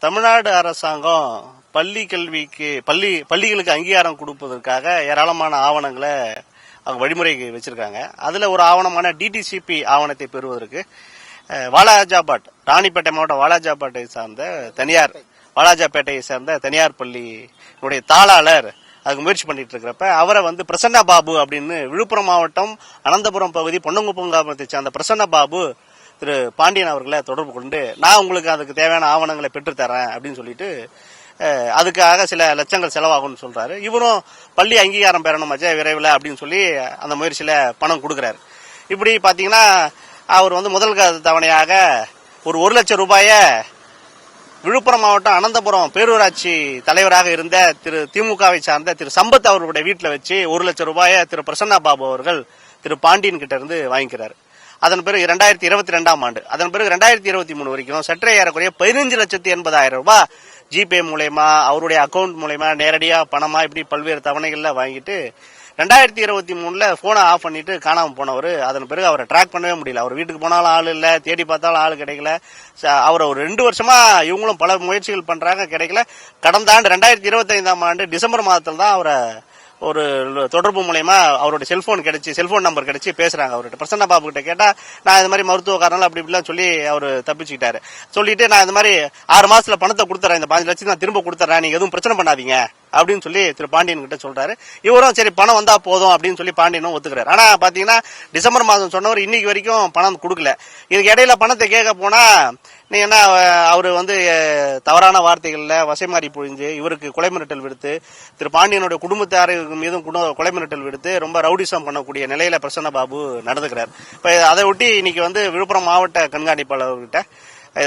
தமிழ்நாடு அரசாங்கம் பள்ளிகளுக்கு அங்கீகாரம் கொடுப்பதற்காக ஏராளமான ஆவணங்களை அவங்க வழிமுறைக்கு வச்சிருக்காங்க. அதுல ஒரு ஆவணமான டிடிசிபி ஆவணத்தை பெறுவதற்கு வாலாஜாபாத், ராணிப்பேட்டை மாவட்டம் வாலாஜாப்பேட்டையை சேர்ந்த தனியார் பள்ளியுடைய தாளாளர் அதுக்கு முயற்சி பண்ணிட்டு இருக்கிறப்ப அவரை பிரசன்னா பாபு அப்படின்னு விழுப்புரம் மாவட்டம் அனந்தபுரம் பகுதி பொன்னங்குப்பம் கிராமத்தை சேர்ந்த பிரசன்னா பாபு திரு பாண்டியன் அவர்களை தொடர்பு கொண்டு நான் உங்களுக்கு அதுக்கு தேவையான ஆவணங்களை பெற்றுத்தரேன் அப்படின்னு சொல்லிட்டு அதுக்காக சில லட்சங்கள் செலவாகும்னு சொல்றாரு. இவரும் பள்ளி அங்கீகாரம் பெறணும் விரைவில் அப்படின்னு சொல்லி அந்த முயற்சியில பணம் கொடுக்கிறாரு. இப்படி பாத்தீங்கன்னா அவர் முதல் தவணையாக ஒரு 1 லட்சம் ரூபாய விழுப்புரம் மாவட்டம் அனந்தபுரம் பேரூராட்சி தலைவராக இருந்த திரு திமுகவை சார்ந்த திரு சம்பத் அவர்களுடைய வீட்டில் வச்சு 1 லட்சம் ரூபாய திரு பிரசன்னா பாபு அவர்கள் திரு பாண்டியன் கிட்ட இருந்து வாங்கிக்கிறார். அதன் பிறகு 2022ஆம் ஆண்டு, அதன் பிறகு 2023 வரைக்கும் சற்றே ஏறக்குறைய 15,80,000 ரூபாய் ஜிபே மூலயமா அவருடைய அக்கௌண்ட் மூலயமா நேரடியா பணமா இப்படி பல்வேறு தவணைகள்ல வாங்கிட்டு 2023 போனை ஆஃப் பண்ணிட்டு காணாம போனவர். அதன் பிறகு அவரை ட்ராக் பண்ணவே முடியல. அவர் வீட்டுக்கு போனாலும் ஆள் இல்ல, தேடி பார்த்தாலும் ஆள் கிடைக்கல. அவரை ஒரு 2 வருஷமா இவங்களும் பல முயற்சிகள் பண்றாங்க, கிடைக்கல. கடந்த ஆண்டு 2025ஆம் ஆண்டு டிசம்பர் மாதத்தில் தான் அவரை ஒரு தொடர்பு மூலயமா அவருடைய செல்போன் நம்பர் கிடைச்சி பேசுறாங்க அவர்கிட்ட. பிரசன்னா பாபு கிட்ட கேட்டா நான் இந்த மாதிரி மருத்துவ காரணம் அப்படி இப்படிலாம் சொல்லி அவரு தப்பிச்சுக்கிட்டாரு. சொல்லிட்டு நான் இந்த மாதிரி 6 மாசத்துல பணத்தை கொடுத்துறேன், இந்த 5 லட்சம் நான் திரும்ப கொடுத்துறேன், நீங்க எதுவும் பிரச்சனை பண்ணாதீங்க அப்படின்னு சொல்லி திரு பாண்டியன் கிட்ட சொல்றாரு. இவரும் சரி பணம் வந்தா போதும் அப்படின்னு சொல்லி பாண்டியனும் ஒத்துக்கிறாரு. ஆனா பாத்தீங்கன்னா டிசம்பர் மாதம் சொன்னவர் இன்னைக்கு வரைக்கும் பணம் கொடுக்கல. இதுக்கு இடையில பணத்தை கேட்க போனா நீ என்ன அவரு தவறான வார்த்தைகள்ல வசைமாறி பொழிஞ்சு இவருக்கு கொலை மிரட்டல் விடுத்து திரு பாண்டியனுடைய குடும்பத்தார் மீதும் கொலை மிரட்டல் விடுத்து ரொம்ப ரவுடிசம் பண்ணக்கூடிய நிலையில பிரசன்னா பாபு நடந்துக்கிறார். இப்ப அதை ஒட்டி இன்னைக்கு விழுப்புரம் மாவட்ட கண்காணிப்பாளர்கிட்ட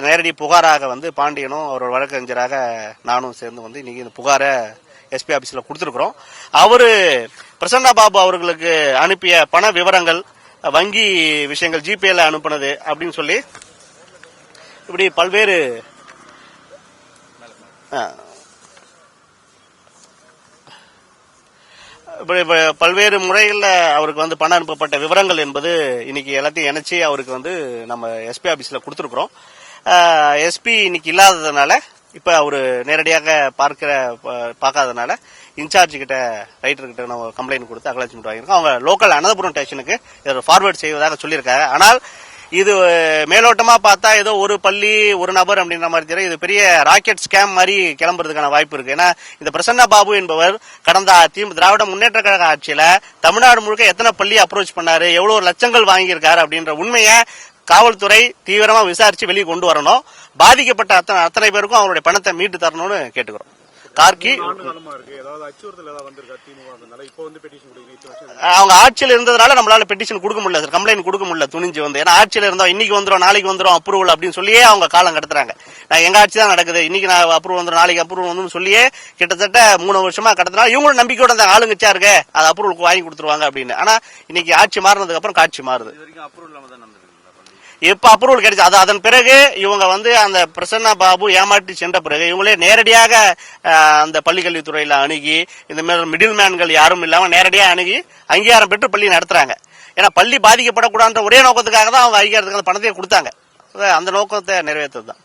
நேரடி புகாராக பாண்டியனும் அவரோட வழக்கறிஞராக நானும் சேர்ந்து இன்னைக்கு இந்த புகாரை எஸ்பி ஆபீஸ்ல கொடுத்திருக்கிறோம். அவரு பிரசன்னா பாபு அவர்களுக்கு அனுப்பிய பண விவரங்கள், வங்கி விஷயங்கள், ஜிபேல அனுப்புனது அப்படின்னு சொல்லி இப்படி பல்வேறு முறைகள்ல அவருக்கு பணம் அனுப்பப்பட்ட விவரங்கள் என்பது இன்னைக்கு எல்லாத்தையும் இணைச்சி அவருக்கு நம்ம எஸ்பி ஆபீஸ்ல கொடுத்திருக்கிறோம். எஸ்பி இன்னைக்கு இல்லாததுனால இப்ப அவரு நேரடியாக பார்க்காதனால இன்சார்ஜ் கிட்ட ரைட்டர் கிட்ட நம்ம கம்ப்ளைண்ட் கொடுத்து அக்னாலஜ்மெண்ட் வாங்கியிருக்கோம். அவங்க லோக்கல் அனந்தபுரம் ஸ்டேஷனுக்கு ஃபார்வர்ட் செய்வதாக சொல்லியிருக்காங்க. ஆனால் இது மேலோட்டமா பார்த்தா ஏதோ ஒரு பள்ளி ஒரு நபர் அப்படின்ற மாதிரி தெரியும். இது பெரிய ராக்கெட் ஸ்கேம் மாதிரி கிளம்புறதுக்கான வாய்ப்பு இருக்கு. ஏன்னா இந்த பிரசன்னா பாபு என்பவர் கடந்த திராவிட முன்னேற்ற கழக ஆட்சியில தமிழ்நாடு முழுக்க எத்தனை பள்ளி அப்ரோச் பண்ணாரு, எவ்வளவு லட்சங்கள் வாங்கியிருக்காரு அப்படின்ற உண்மையை காவல்துறை தீவிரமா விசாரிச்சு வெளியே கொண்டு வரணும். பாதிக்கப்பட்ட அத்தனை பேருக்கும் அவருடைய பணத்தை மீட்டு தரணும்னு கேட்டுக்கிறோம். கார்கி அவங்க ஆட்சியில் இருந்ததுனால நம்மளால பெட்டிஷன் கொடுக்க முடியல சார், கம்ப்ளைண்ட் கொடுக்க முடியல துணிஞ்சு ஏன்னா ஆட்சியில இருந்தோம் இன்னைக்கு வந்துடும் நாளைக்கு வந்துடும் அப்ரூவல் அப்படின்னு சொல்லியே அவங்க காலம் கடத்துறாங்க. நான் எங்க ஆட்சி தான் நடக்குது, இன்னைக்கு நான் அப்ரூவல் வந்துடும் நாளைக்கு அப்ரூவல் வந்து சொல்லியே கிட்டத்தட்ட 3 வருஷமா கடத்தினா இவங்களும் நம்பிக்கையோட அந்த ஆளுங்கச்சா இருக்கு அது அப்ரூவலுக்கு வாங்கி கொடுத்துருவாங்க அப்படின்னு. ஆனா இன்னைக்கு ஆட்சி மாறினதுக்கு அப்புறம் காட்சி மாறுது. இப்ப அப்ரூவல் கிடைச்சு அதன் பிறகு இவங்க அந்த பிரசன்னா பாபு ஏமாற்றி சென்ற பிறகு இவங்களே நேரடியாக அந்த பள்ளிக்கல்வித்துறையில அணுகி இந்த மாதிரி மிடில் மேன்கள் யாரும் இல்லாம நேரடியா அணுகி அங்கீகாரம் பெற்று பள்ளி நடத்துறாங்க. ஏன்னா பள்ளி பாதிக்கப்படக்கூடாதுன்ற ஒரே நோக்கத்துக்காக தான் அவங்க அங்கீகாரத்துக்கு அந்த பணத்தையே கொடுத்தாங்க. அந்த நோக்கத்தை நிறைவேற்றுறது தான்.